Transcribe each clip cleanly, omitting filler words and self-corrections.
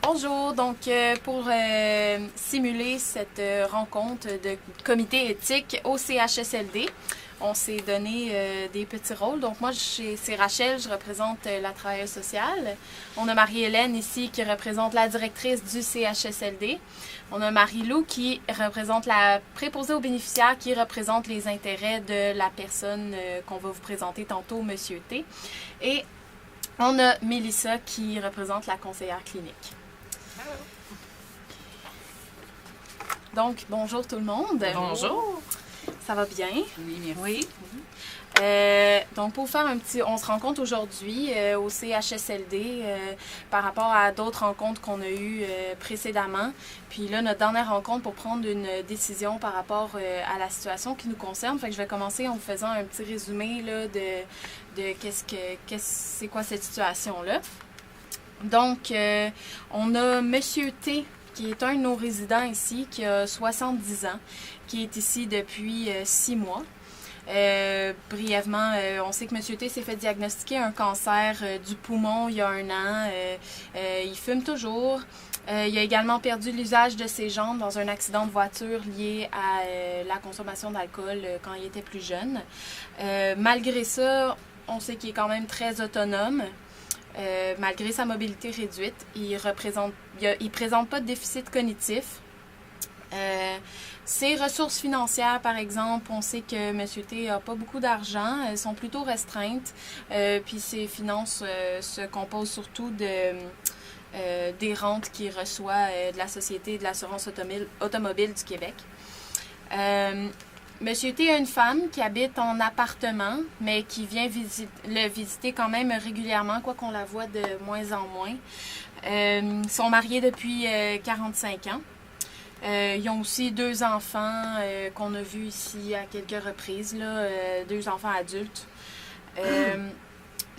Bonjour, donc pour simuler cette rencontre de comité éthique au CHSLD, on s'est donné des petits rôles. Donc moi, c'est Rachel, je représente la travailleuse sociale. On a Marie-Hélène ici qui représente la directrice du CHSLD. On a Marie-Lou qui représente la préposée aux bénéficiaires, qui représente les intérêts de la personne qu'on va vous présenter tantôt, Monsieur T. Et on a Mélissa qui représente la conseillère clinique. Donc, bonjour tout le monde. Bonjour. Ça va bien? Oui, merci. Donc, pour faire un petit... On se rencontre aujourd'hui au CHSLD par rapport à d'autres rencontres qu'on a eues précédemment. Puis là, notre dernière rencontre pour prendre une décision par rapport à la situation qui nous concerne. Fait que je vais commencer en vous faisant un petit résumé là, de c'est quoi cette situation-là. Donc, on a Monsieur T, qui est un de nos résidents ici, qui a 70 ans, qui est ici depuis 6 mois. Brièvement, on sait que M. T s'est fait diagnostiquer un cancer du poumon il y a 1 an. Il fume toujours. Il a également perdu l'usage de ses jambes dans un accident de voiture lié à la consommation d'alcool quand il était plus jeune. Malgré ça, on sait qu'il est quand même très autonome. Malgré sa mobilité réduite, il présente pas de déficit cognitif. Ses ressources financières, par exemple, on sait que M. T n'a pas beaucoup d'argent, elles sont plutôt restreintes, puis ses finances se composent surtout des rentes qu'il reçoit de la Société de l'assurance automobile du Québec. Monsieur T a une femme qui habite en appartement, mais qui vient le visiter quand même régulièrement, quoi qu'on la voit de moins en moins. Ils sont mariés depuis 45 ans. Ils ont aussi 2 enfants qu'on a vus ici à quelques reprises, là, 2 enfants adultes.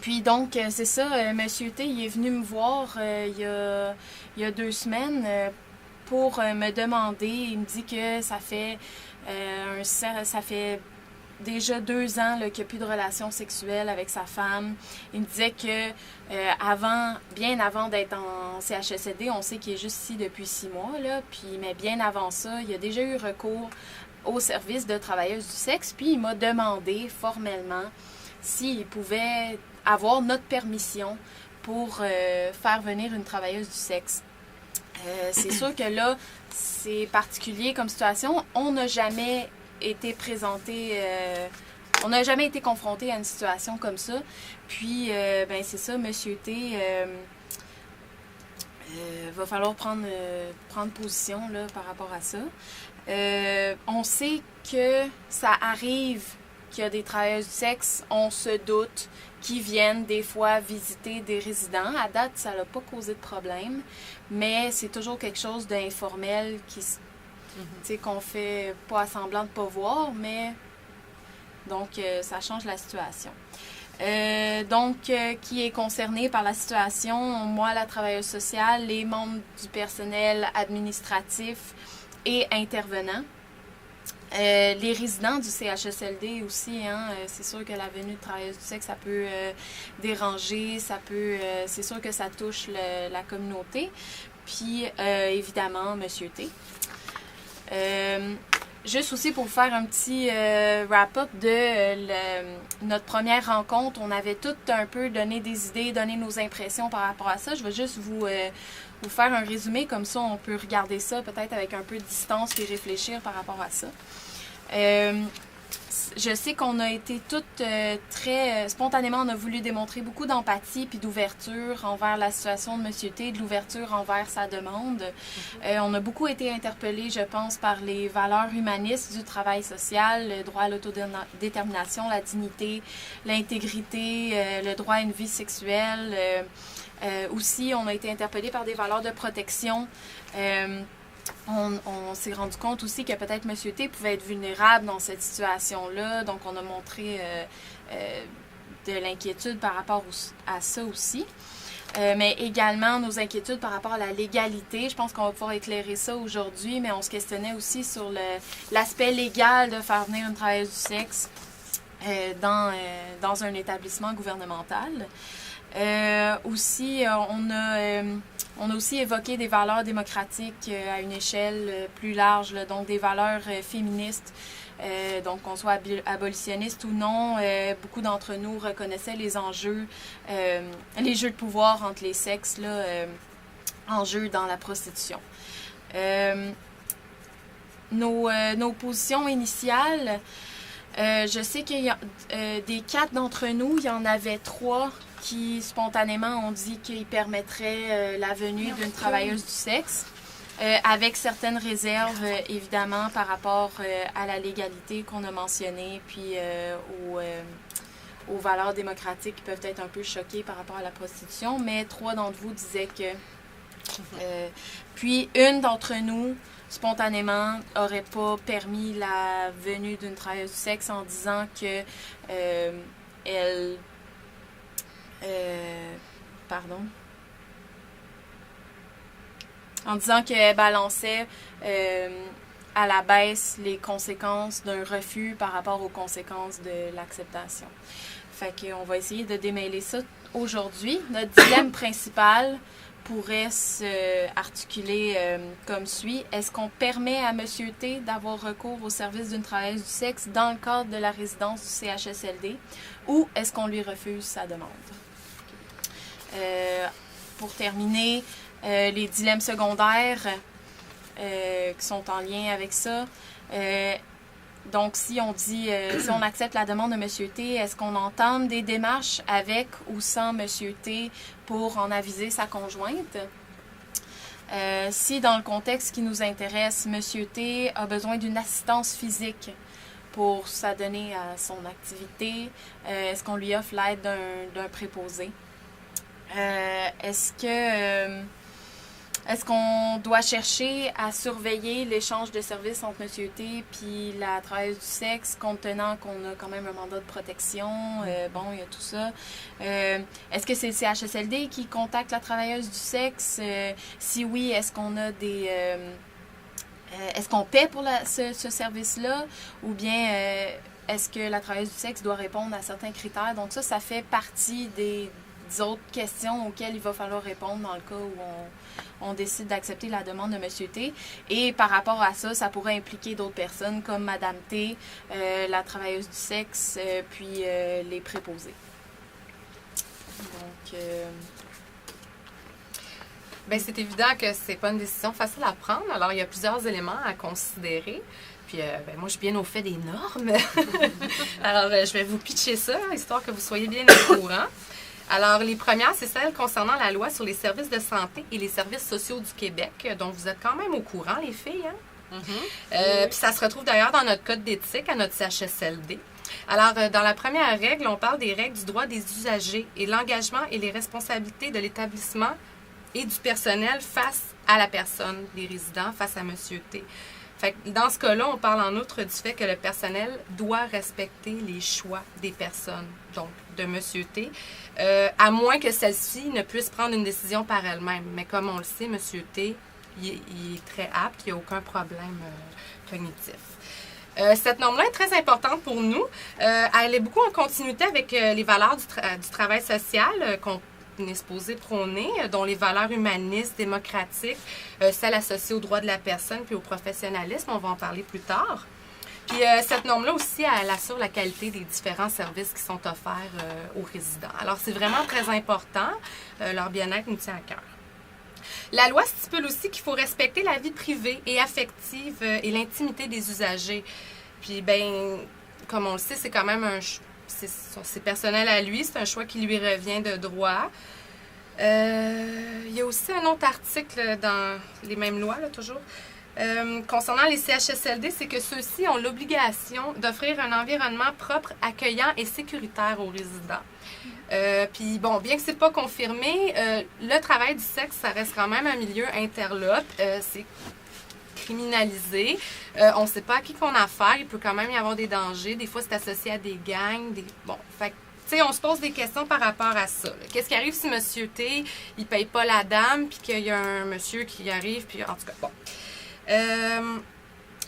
Puis donc, c'est ça, Monsieur T, il est venu me voir il y a 2 semaines pour me demander. Il me dit que ça fait déjà 2 ans qu'il n'y a plus de relations sexuelles avec sa femme. Il me disait que bien avant d'être en CHSLD, on sait qu'il est juste ici depuis 6 mois, là, mais bien avant ça, il a déjà eu recours au service de travailleuse du sexe, puis il m'a demandé formellement s'il pouvait avoir notre permission pour faire venir une travailleuse du sexe. C'est sûr que là, c'est particulier comme situation. On n'a jamais été présenté, on n'a jamais été confronté à une situation comme ça. Puis, c'est ça, Monsieur T, va falloir prendre position là, par rapport à ça. On sait que ça arrive qu'il y a des travailleuses du sexe, on se doute, qui viennent des fois visiter des résidents. À date, ça n'a pas causé de problème, mais c'est toujours quelque chose d'informel qu'on fait pas à semblant de pas voir, mais donc ça change la situation. Qui est concerné par la situation? Moi, la travailleuse sociale, les membres du personnel administratif et intervenants. Les résidents du CHSLD aussi, c'est sûr que la venue de travailleuses du sexe, ça peut déranger, c'est sûr que ça touche la communauté. Puis, évidemment, Monsieur T. Juste aussi pour vous faire un petit wrap-up de notre première rencontre, on avait tout un peu donné des idées, donné nos impressions par rapport à ça. Je vais juste vous faire un résumé, comme ça on peut regarder ça peut-être avec un peu de distance et réfléchir par rapport à ça. Je sais qu'on a été toutes très spontanément, on a voulu démontrer beaucoup d'empathie puis d'ouverture envers la situation de Monsieur T, de l'ouverture envers sa demande. On a beaucoup été interpellés, je pense, par les valeurs humanistes du travail social, le droit à l'autodétermination, la dignité, l'intégrité, le droit à une vie sexuelle. Aussi, on a été interpellés par des valeurs de protection. On s'est rendu compte aussi que peut-être M. T pouvait être vulnérable dans cette situation-là. Donc, on a montré de l'inquiétude par rapport à ça aussi. Mais également nos inquiétudes par rapport à la légalité. Je pense qu'on va pouvoir éclairer ça aujourd'hui, mais on se questionnait aussi sur l'aspect légal de faire venir une travailleuse du sexe dans un établissement gouvernemental. Aussi, on a aussi évoqué des valeurs démocratiques à une échelle plus large, là, donc des valeurs féministes. Donc, qu'on soit abolitionniste ou non, beaucoup d'entre nous reconnaissaient les enjeux, les jeux de pouvoir entre les sexes, là, en jeu dans la prostitution. Nos positions initiales, je sais qu'il y a des 4 d'entre nous, il y en avait 3 qui spontanément ont dit qu'ils permettraient la venue d'une travailleuse du sexe, avec certaines réserves, évidemment, par rapport à la légalité qu'on a mentionnée, puis aux valeurs démocratiques qui peuvent être un peu choquées par rapport à la prostitution, mais 3 d'entre vous disaient que... puis une d'entre nous, spontanément, n'aurait pas permis la venue d'une travailleuse du sexe en disant que elle... en disant qu'elle balançait à la baisse les conséquences d'un refus par rapport aux conséquences de l'acceptation. Fait qu'on va essayer de démêler ça aujourd'hui. Notre dilemme principal pourrait s'articuler comme suit. Est-ce qu'on permet à Monsieur T d'avoir recours au service d'une travailleuse du sexe dans le cadre de la résidence du CHSLD ou est-ce qu'on lui refuse sa demande? Pour terminer, les dilemmes secondaires qui sont en lien avec ça. Donc, si on dit, si on accepte la demande de Monsieur T, est-ce qu'on entame des démarches avec ou sans Monsieur T pour en aviser sa conjointe? Si, dans le contexte qui nous intéresse, Monsieur T a besoin d'une assistance physique pour s'adonner à son activité, est-ce qu'on lui offre l'aide d'un préposé? Est-ce qu'on doit chercher à surveiller l'échange de services entre Monsieur T puis la travailleuse du sexe, compte tenant qu'on a quand même un mandat de protection? Bon, il y a tout ça. Est-ce que c'est le CHSLD qui contacte la travailleuse du sexe? Si oui, est-ce qu'on a des... est-ce qu'on paie pour ce service-là? Ou bien est-ce que la travailleuse du sexe doit répondre à certains critères? Donc ça fait partie des autres questions auxquelles il va falloir répondre dans le cas où on décide d'accepter la demande de Monsieur T. Et par rapport à ça, ça pourrait impliquer d'autres personnes comme Madame T, la travailleuse du sexe, puis les préposés. Donc... Bien, c'est évident que c'est pas une décision facile à prendre. Alors, il y a plusieurs éléments à considérer. Puis, ben, moi, je suis bien au fait des normes. Alors, je vais vous pitcher ça, histoire que vous soyez bien au courant. Alors, les premières, c'est celles concernant la loi sur les services de santé et les services sociaux du Québec. Donc, vous êtes quand même au courant, les filles, hein? Mm-hmm. Puis, ça se retrouve d'ailleurs dans notre code d'éthique à notre CHSLD. Alors, dans la première règle, on parle des règles du droit des usagers et l'engagement et les responsabilités de l'établissement et du personnel face à la personne, les résidents, face à Monsieur T. Fait que dans ce cas-là, on parle en outre du fait que le personnel doit respecter les choix des personnes, donc de Monsieur T, à moins que celle-ci ne puisse prendre une décision par elle-même. Mais comme on le sait, Monsieur T, il est très apte, il n'y a aucun problème cognitif. Cette norme-là est très importante pour nous. Elle est beaucoup en continuité avec les valeurs du travail social qu'on est supposé prôner, dont les valeurs humanistes, démocratiques, celles associées aux droits de la personne puis au professionnalisme. On va en parler plus tard. Puis cette norme-là aussi, elle assure la qualité des différents services qui sont offerts aux résidents. Alors, c'est vraiment très important. Leur bien-être nous tient à cœur. La loi stipule aussi qu'il faut respecter la vie privée et affective et l'intimité des usagers. Puis, ben, comme on le sait, c'est quand même c'est personnel à lui, c'est un choix qui lui revient de droit. Il y a aussi un autre article dans les mêmes lois, là, toujours, concernant les CHSLD, c'est que ceux-ci ont l'obligation d'offrir un environnement propre, accueillant et sécuritaire aux résidents. Puis bon, bien que c'est pas confirmé, le travail du sexe, ça reste quand même un milieu interlope. C'est criminalisé. On ne sait pas à qui qu'on a affaire. Il peut quand même y avoir des dangers. Des fois, c'est associé à des gangs. Bon, fait tu sais, on se pose des questions par rapport à ça. Qu'est-ce qui arrive si Monsieur T, il paye pas la dame, puis qu'il y a un monsieur qui arrive, puis en tout cas, bon.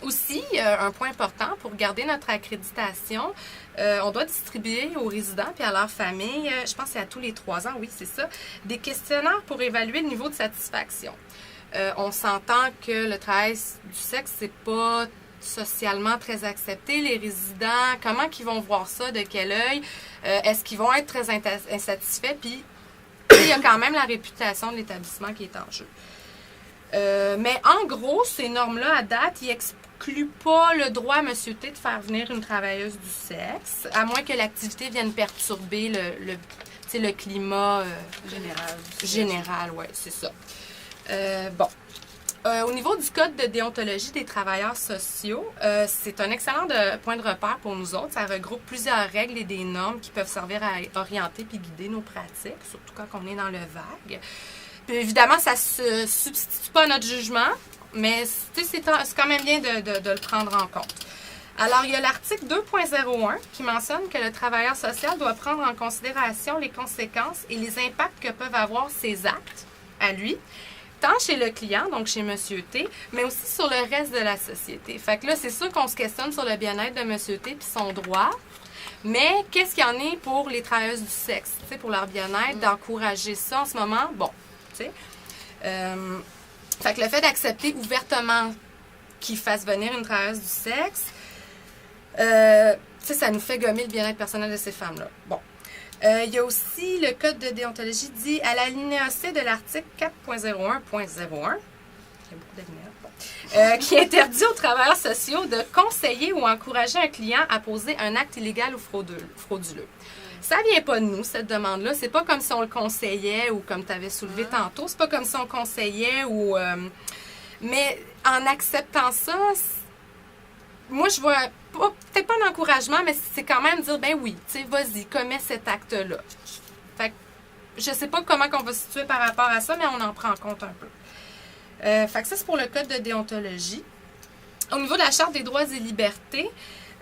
Aussi, un point important, pour garder notre accréditation, on doit distribuer aux résidents et à leur famille, je pense que c'est à tous les 3 ans, oui, c'est ça, des questionnaires pour évaluer le niveau de satisfaction. On s'entend que le travail du sexe, c'est pas socialement très accepté. Les résidents, comment ils vont voir ça, de quel œil? Est-ce qu'ils vont être très insatisfaits? Puis, il y a quand même la réputation de l'établissement qui est en jeu. Mais en gros, ces normes-là, à date, ils n'excluent pas le droit à M. T de faire venir une travailleuse du sexe, à moins que l'activité vienne perturber le climat général, oui, c'est ça. Au niveau du code de déontologie des travailleurs sociaux, c'est un excellent point de repère pour nous autres. Ça regroupe plusieurs règles et des normes qui peuvent servir à orienter puis guider nos pratiques, surtout quand on est dans le vague. Puis évidemment, ça ne se substitue pas à notre jugement, mais c'est quand même bien de le prendre en compte. Alors, il y a l'article 2.01 qui mentionne que le travailleur social doit prendre en considération les conséquences et les impacts que peuvent avoir ses actes à lui, tant chez le client, donc chez M. T, mais aussi sur le reste de la société. Fait que là, c'est sûr qu'on se questionne sur le bien-être de M. T puis son droit, mais qu'est-ce qu'il y en est pour les travailleuses du sexe, pour leur bien-être, d'encourager ça en ce moment? Bon, tu sais. Fait que le fait d'accepter ouvertement qu'ils fassent venir une travailleuse du sexe, ça nous fait gommer le bien-être personnel de ces femmes-là. Bon. Il y a aussi le code de déontologie dit à l'alinéa C de l'article 4.01.01, qui interdit aux travailleurs sociaux de conseiller ou encourager un client à poser un acte illégal ou frauduleux. Ça vient pas de nous, cette demande-là. C'est pas comme si on le conseillait ou comme tu avais soulevé tantôt. C'est pas comme si on conseillait ou... mais en acceptant ça, moi, je vois peut-être pas un encouragement, mais c'est quand même dire, ben oui, tu sais, vas-y, commets cet acte-là. Fait que je sais pas comment on va se situer par rapport à ça, mais on en prend en compte un peu. Fait que ça, c'est pour le code de déontologie. Au niveau de la Charte des droits et libertés,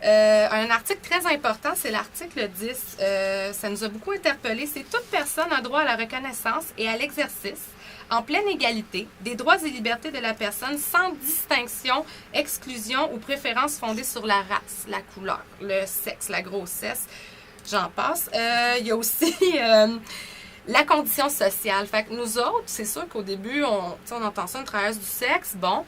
un article très important, c'est l'article 10. Ça nous a beaucoup interpellés. C'est toute personne a droit à la reconnaissance et à l'exercice en pleine égalité des droits et libertés de la personne sans distinction, exclusion ou préférence fondée sur la race, la couleur, le sexe, la grossesse, j'en passe. Il y a aussi la condition sociale. Fait que nous autres, c'est sûr qu'au début, on entend ça, une travailleuse du sexe, bon,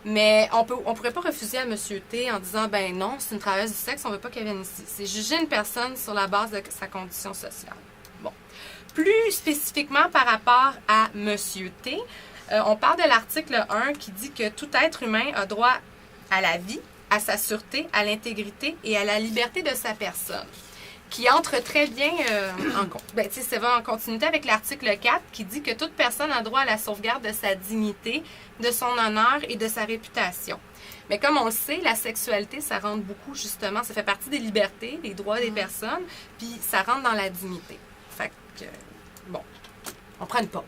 mais on pourrait pas refuser à M. T en disant, ben non, c'est une travailleuse du sexe, on veut pas qu'elle vienne ici. C'est juger une personne sur la base de sa condition sociale. Bon. Plus spécifiquement par rapport à M. T, on parle de l'article 1 qui dit que tout être humain a droit à la vie, à sa sûreté, à l'intégrité et à la liberté de sa personne, qui entre très bien en continuité avec l'article 4 qui dit que toute personne a droit à la sauvegarde de sa dignité, de son honneur et de sa réputation. Mais comme on le sait, la sexualité, ça rentre beaucoup justement, ça fait partie des libertés, des droits des personnes, puis ça rentre dans la dignité. Fait que, bon, on prend une pause.